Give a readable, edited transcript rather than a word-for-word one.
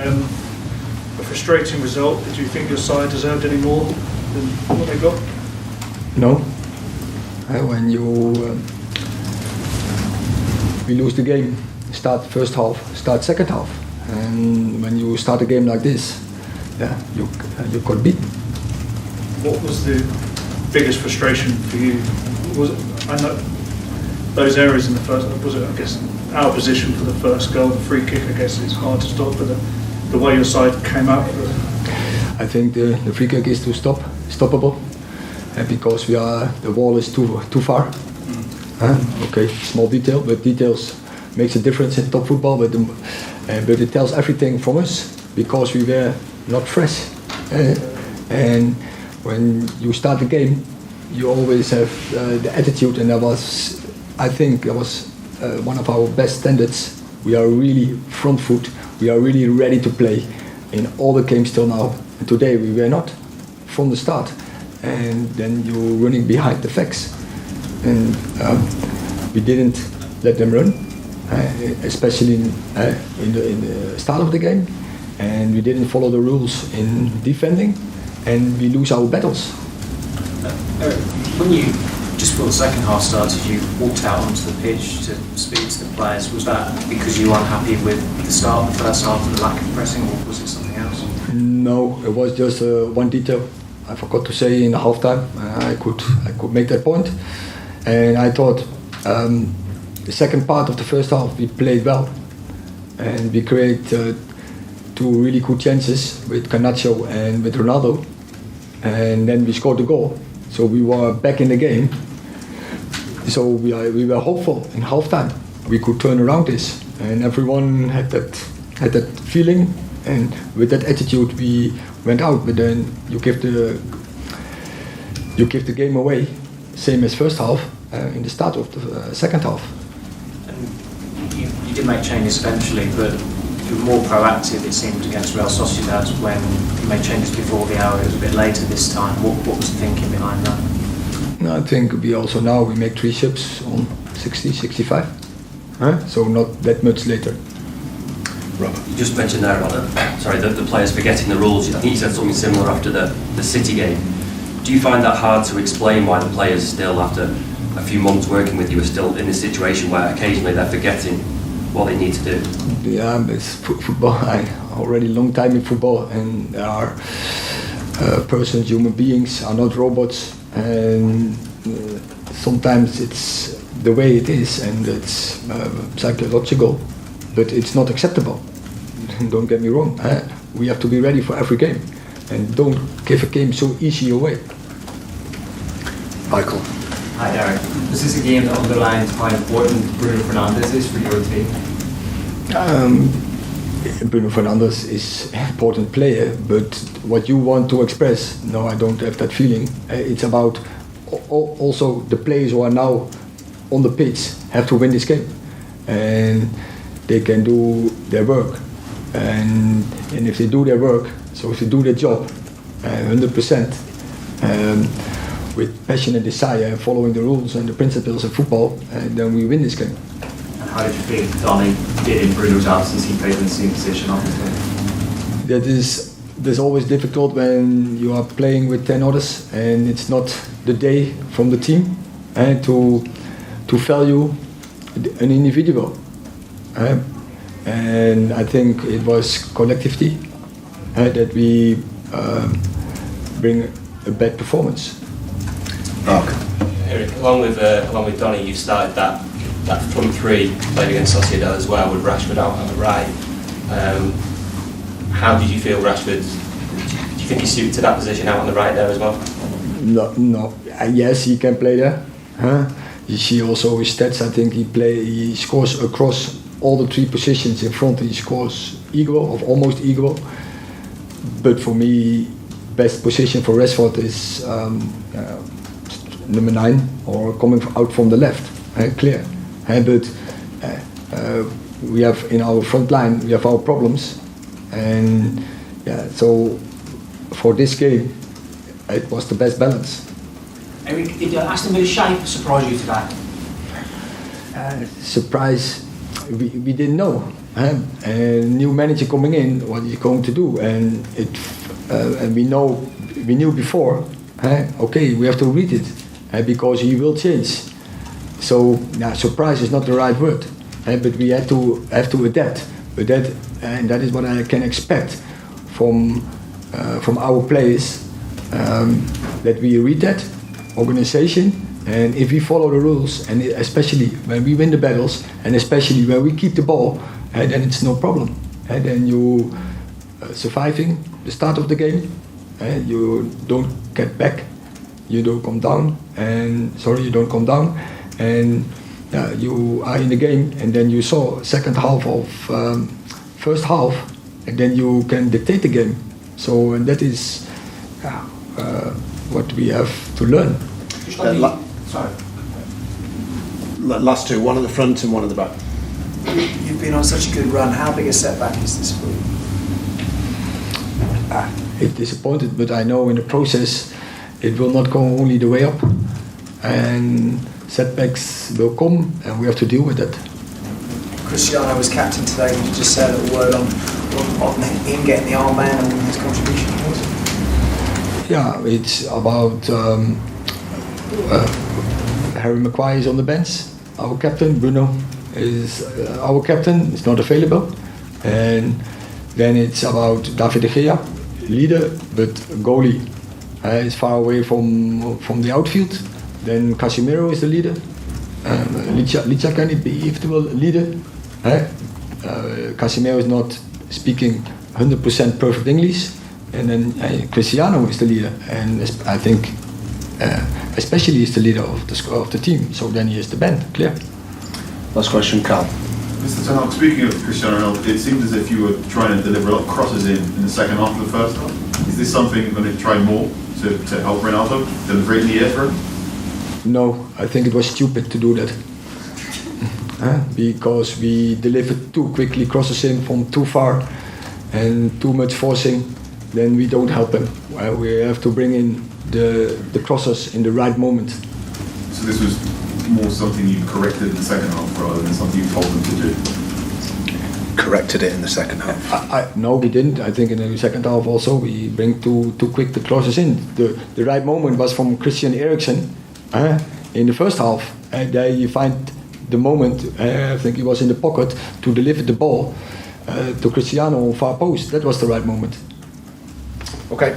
A frustrating result. Did you think your side deserved any more than what they got? No. When we lose the game, start first half, start second half, and when you start a game like this, you got beaten. What was the biggest frustration for you? Was it, I know those areas in the first, was it, I guess, our position for the first goal, the free kick, I guess it's hard to stop, but the way your side came out? I think the free kick is stoppable, because the wall is too far. Okay, small detail, but details makes a difference in top football, but it tells everything from us, because we were not fresh. And when you start the game, you always have the attitude, and I think that was one of our best standards. We are really front foot, we are really ready to play in all the games till now. And today we were not from the start, and then you're running behind the facts. And we didn't let them run, especially in the start of the game, and we didn't follow the rules in defending, and we lose our battles. Eric, when you, just before the second half started, you walked out onto the pitch to speak to the players. Was that because you were unhappy with the start of the first half and the lack of pressing, or was it something else? No, it was just one detail I forgot to say in the halftime. I could make that point, and I thought the second part of the first half we played well, and we created two really good chances with Garnacho and with Ronaldo, and then we scored the goal. So we were back in the game. So we were hopeful in halftime we could turn around this, and everyone had that feeling, and with that attitude we went out. But then you give the game away, same as first half, in the start of the second half. And you did make changes eventually, but you were more proactive, it seemed, against Real Sociedad when you made changes before the hour. It was a bit later this time. What was the thinking behind that? No, I think we make 3 subs on 60, 65. So not that much later. Robert. You just mentioned there about the players forgetting the rules. I think you said something similar after the City game. Do you find that hard to explain why the players still, after a few months working with you, are still in this situation where occasionally they're forgetting what they need to do? Yeah, it's football. I already long time in football, and there are persons, human beings, are not robots, and sometimes it's the way it is, and it's psychological, but it's not acceptable. Don't get me wrong. We have to be ready for every game, and don't give a game so easy away. Michael. Hi, Eric. Was this a game that underlined how important Bruno Fernandes is for your team? Bruno Fernandes is an important player, but what you want to express, no, I don't have that feeling. It's about also the players who are now on the pitch have to win this game, and they can do their work, and if they do their work, so if they do their job 100%, with passion and desire, following the rules and the principles of football, then we win this game. And how did you feel Donny did in Bruno's absence? He played in the same position, obviously. That's always difficult when you are playing with 10 others and it's not the day from the team, to value an individual. And I think it was collectively that we bring a bad performance. Mark. Eric, along with Donny, you started that front three, played against Sociedad as well, with Rashford out on the right. How did you feel Rashford? Do you think he's suited to that position out on the right there as well? No. Yes, he can play there. You see also his stats. I think he scores across all the 3 positions in front. He scores equal or almost equal. But for me, best position for Rashford is number 9 or coming out from the left. Clear. But we have in our front line we have our problems, and so for this game it was the best balance. Eric, did Aston Villa shape surprise you today? Surprise, we didn't know. And new manager coming in, what is he going to do? And and we knew before. Okay, we have to read it because he will change. So now, surprise is not the right word, but we have to adapt. But that is what I can expect from our players. That we read that organization, and if we follow the rules, and especially when we win the battles, and especially when we keep the ball, then it's no problem. And then you surviving the start of the game, you don't get back, you don't come down, and you are in the game, and then you saw second half of first half, and then you can dictate the game. So and that is what we have to learn. Sorry. Last two, one at the front and one at the back. You've been on such a good run. How big a setback is this for you? It's disappointed, but I know in the process it will not go only the way up, and setbacks will come, and we have to deal with that. Cristiano was captain today. Could you just say a little word on him getting the armband and his contribution towards it? Yeah, it's about Harry Maguire is on the bench. Our captain Bruno is our captain. Is not available, and then it's about David de Gea, leader but goalie is far away from the outfield. Then Casemiro is the leader. Licha can it be eventual leader. Casemiro is not speaking 100% perfect English, and then Cristiano is the leader, and I think especially is the leader of the team. So then he is the band, clear. Last question, Carl. Mr. Ten Hag, speaking of Cristiano Ronaldo, it seemed as if you were trying to deliver a lot of crosses in the second half of the first half. Is this something you're going to try more to help Ronaldo deliver it in the air for him? No, I think it was stupid to do that. Because we delivered too quickly crosses in from too far and too much forcing, then we don't help him. We have to bring in the crosses in the right moment. So this was more something you corrected in the second half rather than something you told them to do? Corrected it in the second half. No, we didn't. I think in the second half also we bring too quick the crosses in. The right moment was from Christian Eriksen in the first half. There you find the moment, I think he was in the pocket to deliver the ball to Cristiano on far post. That was the right moment. Okay.